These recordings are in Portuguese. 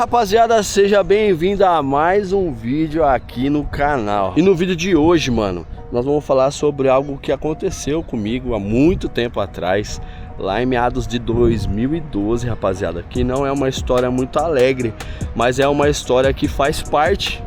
rapaziada, seja bem-vindo a mais um vídeo aqui no canal. E no vídeo de hoje, mano, nós vamos falar sobre algo que aconteceu comigo há muito tempo atrás, lá em meados de 2012, rapaziada. Que não é uma história muito alegre, mas é uma história que faz parte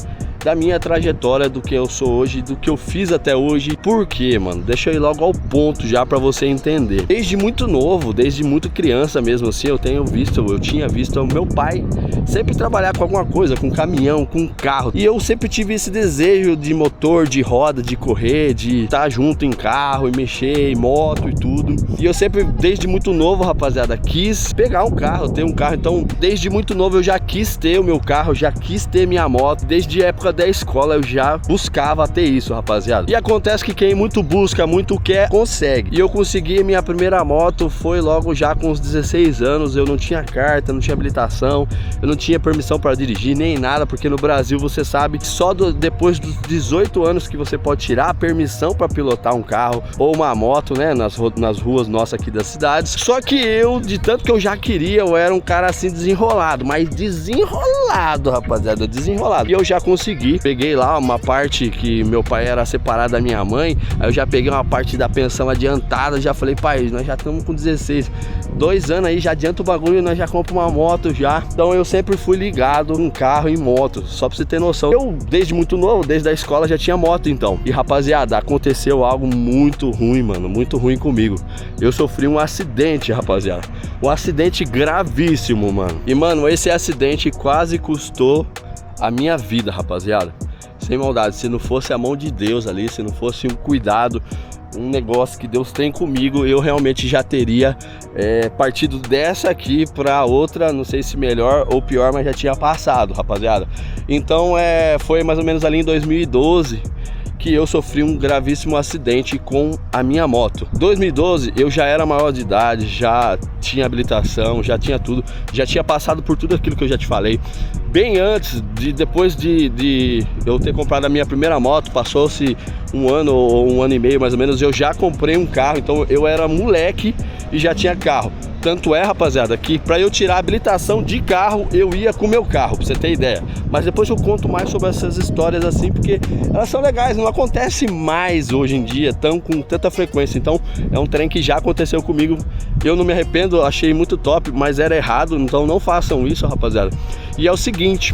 da minha trajetória, do que eu sou hoje, do que eu fiz até hoje. Por quê, mano? Deixa eu ir logo ao ponto já pra você entender. Desde muito novo, desde muito criança mesmo assim, eu tinha visto o meu pai sempre trabalhar com alguma coisa, com caminhão, com carro. E eu sempre tive esse desejo de motor, de roda, de correr, de estar junto em carro e mexer em moto e tudo. E eu sempre, desde muito novo, rapaziada, quis pegar um carro, ter um carro. Então, desde muito novo eu já quis ter o meu carro, já quis ter minha moto. Desde a época da escola eu já buscava ter isso, rapaziada. E acontece que quem muito busca, muito quer, consegue. E eu consegui minha primeira moto, foi logo já com os 16 anos. Eu não tinha carta, não tinha habilitação, eu não tinha permissão para dirigir, nem nada, porque no Brasil você sabe que só depois dos 18 anos que você pode tirar a permissão para pilotar um carro ou uma moto, né, nas ruas nossas aqui das cidades. Só que eu, de tanto que eu já queria, eu era um cara assim desenrolado, mas desenrolado, rapaziada, desenrolado. E eu já consegui. Peguei lá uma parte que meu pai era separado da minha mãe, aí eu já peguei uma parte da pensão adiantada, já falei, pai, nós já estamos com 16, 2 anos aí, já adianta o bagulho, nós já compramos uma moto já. Então eu sempre fui ligado em carro e moto, só pra você ter noção. Eu, desde muito novo, desde a escola já tinha moto então. E rapaziada, aconteceu algo muito ruim, mano, muito ruim comigo. Eu sofri um acidente, rapaziada, um acidente gravíssimo, mano. E mano, esse acidente quase custou a minha vida, rapaziada. Sem maldade, se não fosse a mão de Deus ali, se não fosse um cuidado, um negócio que Deus tem comigo, eu realmente já teria partido dessa aqui para outra, não sei se melhor ou pior, mas já tinha passado, rapaziada. Então foi mais ou menos ali em 2012 que eu sofri um gravíssimo acidente com a minha moto. 2012 eu já era maior de idade, já tinha habilitação, já tinha tudo, já tinha passado por tudo aquilo que eu já te falei. Bem antes, depois de eu ter comprado a minha primeira moto, passou-se um ano ou um ano e meio mais ou menos, eu já comprei um carro. Então eu era moleque e já tinha carro. Tanto é, rapaziada, que para eu tirar a habilitação de carro, eu ia com o meu carro, pra você ter ideia. Mas depois eu conto mais sobre essas histórias assim, porque elas são legais, não acontece mais hoje em dia com tanta frequência. Então é um trem que já aconteceu comigo, eu não me arrependo, achei muito top, mas era errado, então não façam isso, rapaziada. E é o seguinte,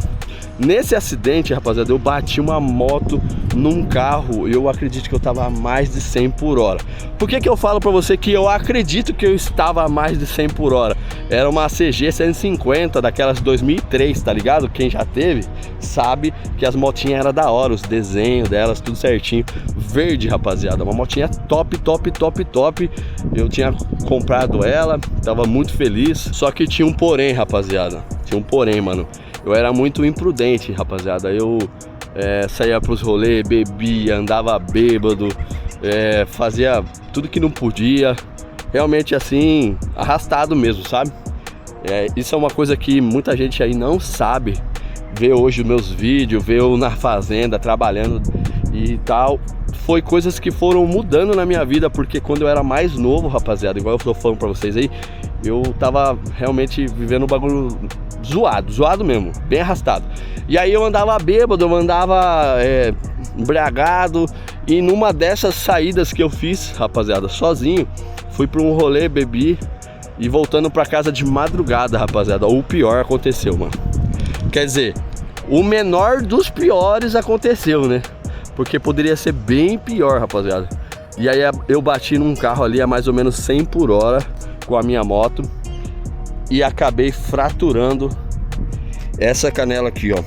nesse acidente, rapaziada, eu bati uma moto num carro, eu acredito que eu tava a mais de 100 por hora. Por que eu falo pra você que eu acredito que eu estava a mais de 100 por hora? Era uma CG 150, daquelas 2003, tá ligado? Quem já teve sabe que as motinhas eram da hora, os desenhos delas, tudo certinho. Verde, rapaziada, uma motinha top, top, top, top. Eu tinha comprado ela, tava muito feliz. Só que tinha um porém, rapaziada. Tinha um porém, mano. Eu era muito imprudente, rapaziada. Eu saía pros rolês, bebia, andava bêbado, fazia tudo que não podia. Realmente assim, arrastado mesmo, sabe? Isso é uma coisa que muita gente aí não sabe. Vê hoje os meus vídeos, vê eu na fazenda, trabalhando e tal. Foi coisas que foram mudando na minha vida, porque quando eu era mais novo, rapaziada, igual eu tô falando pra vocês aí, eu tava realmente vivendo um bagulho zoado mesmo, bem arrastado. E aí eu andava bêbado, eu andava embriagado. E numa dessas saídas que eu fiz, rapaziada, sozinho, fui pra um rolê, bebi e voltando pra casa de madrugada, rapaziada, o pior aconteceu, mano. Quer dizer, o menor dos piores aconteceu, né? Porque poderia ser bem pior, rapaziada. E aí eu bati num carro ali a mais ou menos 100 por hora com a minha moto e acabei fraturando essa canela aqui, ó.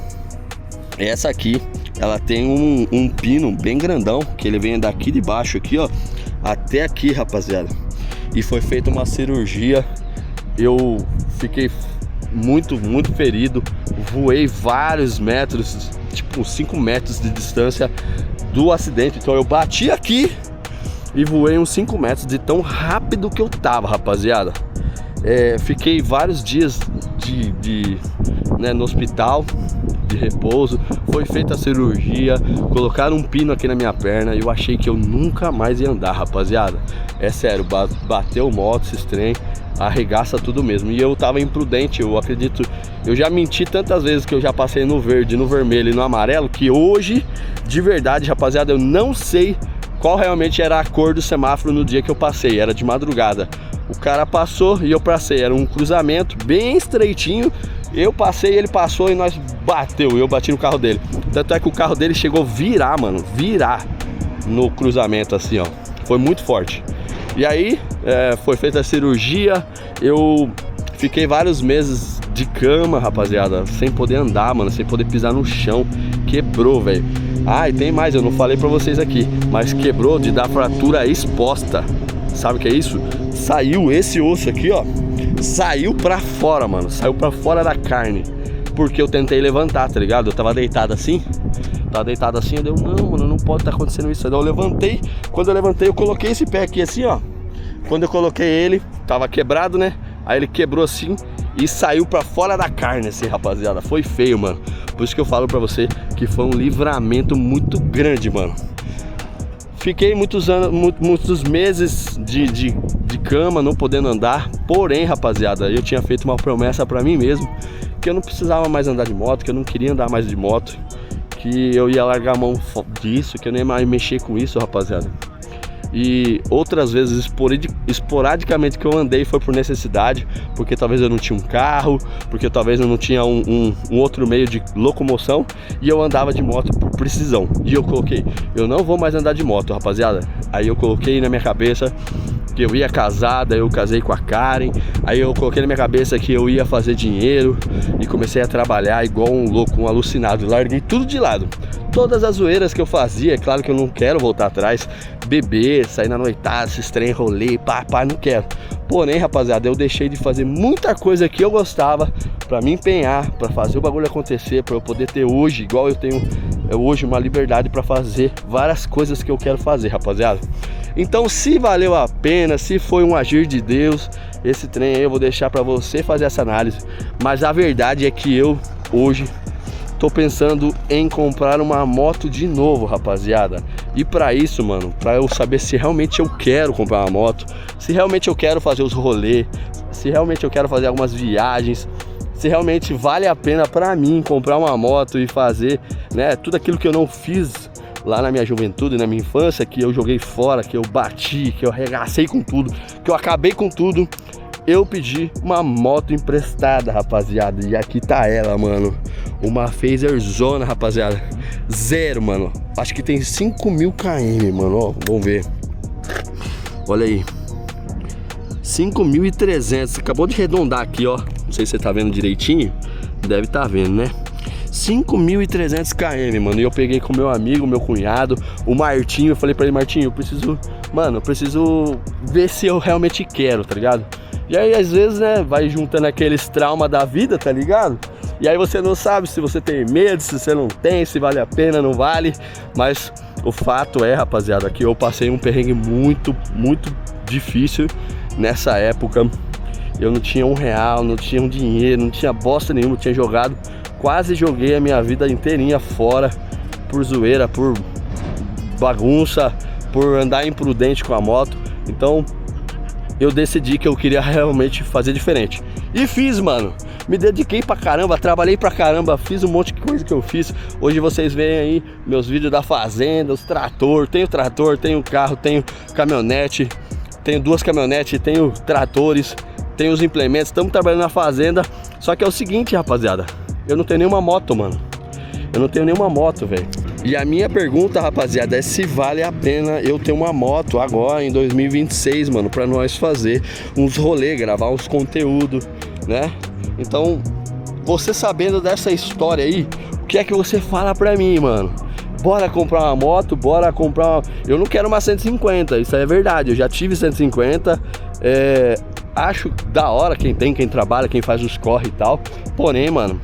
Essa aqui, ela tem um pino bem grandão, que ele vem daqui de baixo aqui, ó, até aqui, rapaziada. E foi feita uma cirurgia. Eu fiquei muito ferido. Voei vários metros, tipo 5 metros de distância do acidente. Então eu bati aqui e voei uns 5 metros de tão rápido que eu tava, rapaziada. Fiquei vários dias no hospital de repouso. Foi feita a cirurgia, colocaram um pino aqui na minha perna. E eu achei que eu nunca mais ia andar, rapaziada. É sério, bateu moto esse trem. arregaça tudo mesmo. E eu tava imprudente, eu acredito, eu já menti tantas vezes que eu já passei no verde, no vermelho e no amarelo, que hoje, de verdade, rapaziada, eu não sei qual realmente era a cor do semáforo no dia que eu passei, era de madrugada. O cara passou e eu passei, era um cruzamento bem estreitinho, eu passei, ele passou e nós bateu, eu bati no carro dele. Tanto é que o carro dele chegou a virar, mano, virar no cruzamento assim, ó, foi muito forte. E aí, foi feita a cirurgia, eu fiquei vários meses de cama, rapaziada, sem poder andar, mano, sem poder pisar no chão, quebrou, velho. Ah, e tem mais, eu não falei pra vocês aqui, mas quebrou de dar fratura exposta. Sabe o que é isso? Saiu esse osso aqui, ó, saiu pra fora, mano, saiu pra fora da carne, porque eu tentei levantar, tá ligado? Eu tava deitado assim, eu dei, não, mano, não pode estar acontecendo isso. Aí eu levantei, quando eu levantei eu coloquei esse pé aqui assim, ó. Quando eu coloquei ele, tava quebrado, né? Aí ele quebrou assim e saiu pra fora da carne assim, rapaziada. Foi feio, mano. Por isso que eu falo pra você que foi um livramento muito grande, mano. Fiquei muitos meses de cama, não podendo andar. Porém, rapaziada, eu tinha feito uma promessa pra mim mesmo, que eu não precisava mais andar de moto, que eu não queria andar mais de moto, que eu ia largar a mão disso, que eu nem mais mexer com isso, rapaziada. E outras vezes, esporadicamente que eu andei foi por necessidade, porque talvez eu não tinha um carro, porque talvez eu não tinha um outro meio de locomoção, e eu andava de moto por precisão. E eu coloquei, eu não vou mais andar de moto, rapaziada. Aí eu coloquei na minha cabeça que eu ia casar, daí eu casei com a Karen. Aí eu coloquei na minha cabeça que eu ia fazer dinheiro e comecei a trabalhar igual um louco, um alucinado. Larguei tudo de lado, todas as zoeiras que eu fazia. É claro que eu não quero voltar atrás, beber, sair na noitada, esses trem, rolê, pá, não quero. Porém, rapaziada, eu deixei de fazer muita coisa que eu gostava pra me empenhar, pra fazer o bagulho acontecer, pra eu poder ter hoje, igual eu tenho hoje, uma liberdade pra fazer várias coisas que eu quero fazer, rapaziada. Então, se valeu a pena, se foi um agir de Deus, esse trem aí eu vou deixar pra você fazer essa análise. Mas a verdade é que eu, hoje, tô pensando em comprar uma moto de novo, rapaziada. E pra isso, mano, pra eu saber se realmente eu quero comprar uma moto, se realmente eu quero fazer os rolês, se realmente eu quero fazer algumas viagens, se realmente vale a pena pra mim comprar uma moto e fazer, né, tudo aquilo que eu não fiz lá na minha juventude, na minha infância, que eu joguei fora, que eu bati, que eu arregacei com tudo, que eu acabei com tudo. Eu pedi uma moto emprestada, rapaziada, e aqui tá ela, mano. Uma Fazer Zona, rapaziada. Zero, mano. Acho que tem 5.000 km, mano, ó, vamos ver. Olha aí, 5.300, acabou de arredondar aqui, ó. Não sei se você tá vendo direitinho. Deve tá vendo, né? 5.300 km, mano. E eu peguei com meu amigo, meu cunhado, o Martinho. Eu falei pra ele, Martinho, eu preciso ver se eu realmente quero, tá ligado? E aí, às vezes, né, vai juntando aqueles traumas da vida, tá ligado? E aí você não sabe se você tem medo, se você não tem, se vale a pena, não vale. Mas o fato é, rapaziada, que eu passei um perrengue muito difícil nessa época. Eu não tinha R$1, não tinha um dinheiro, não tinha bosta nenhuma, tinha jogado. Quase joguei a minha vida inteirinha fora por zoeira, por bagunça, por andar imprudente com a moto. Então eu decidi que eu queria realmente fazer diferente. E fiz, mano. Me dediquei pra caramba, trabalhei pra caramba, fiz um monte de coisa que eu fiz. Hoje vocês veem aí meus vídeos da fazenda, os trator, tenho carro, tenho caminhonete, tenho 2 caminhonetes, tenho tratores, tenho os implementos, estamos trabalhando na fazenda. Só que é o seguinte, rapaziada, eu não tenho nenhuma moto, mano. Eu não tenho nenhuma moto, velho. E a minha pergunta, rapaziada, é se vale a pena eu ter uma moto agora em 2026, mano, pra nós fazer uns rolês, gravar uns conteúdos, né? Então, você sabendo dessa história aí, o que é que você fala pra mim, mano? Bora comprar uma moto, bora comprar uma... Eu não quero uma 150, isso é verdade, eu já tive 150, acho da hora quem trabalha, quem faz os corre e tal. Porém, mano,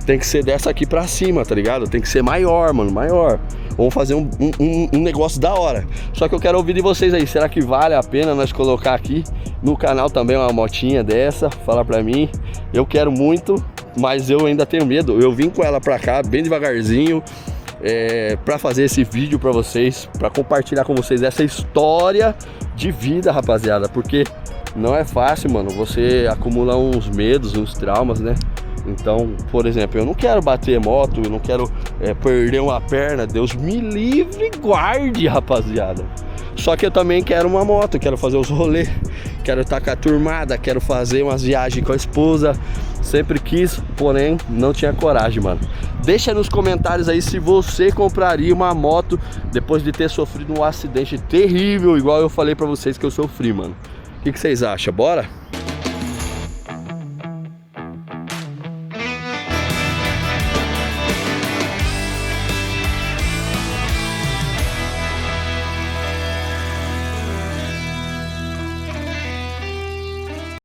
tem que ser dessa aqui pra cima, tá ligado? Tem que ser maior, mano, maior. Vamos fazer um negócio da hora. Só que eu quero ouvir de vocês aí, será que vale a pena nós colocar aqui no canal também uma motinha dessa? Fala pra mim. Eu quero muito, mas eu ainda tenho medo. Eu vim com ela pra cá bem devagarzinho, pra fazer esse vídeo pra vocês, pra compartilhar com vocês essa história de vida, rapaziada. Porque não é fácil, mano. Você acumula uns medos, uns traumas, né? Então, por exemplo, eu não quero bater moto, eu não quero perder uma perna. Deus me livre e guarde, rapaziada. Só que eu também quero uma moto, quero fazer os rolês, quero estar com a turmada, quero fazer umas viagens com a esposa. Sempre quis, porém não tinha coragem, mano. Deixa nos comentários aí se você compraria uma moto depois de ter sofrido um acidente terrível, igual eu falei pra vocês que eu sofri, mano. O que vocês acham? Bora?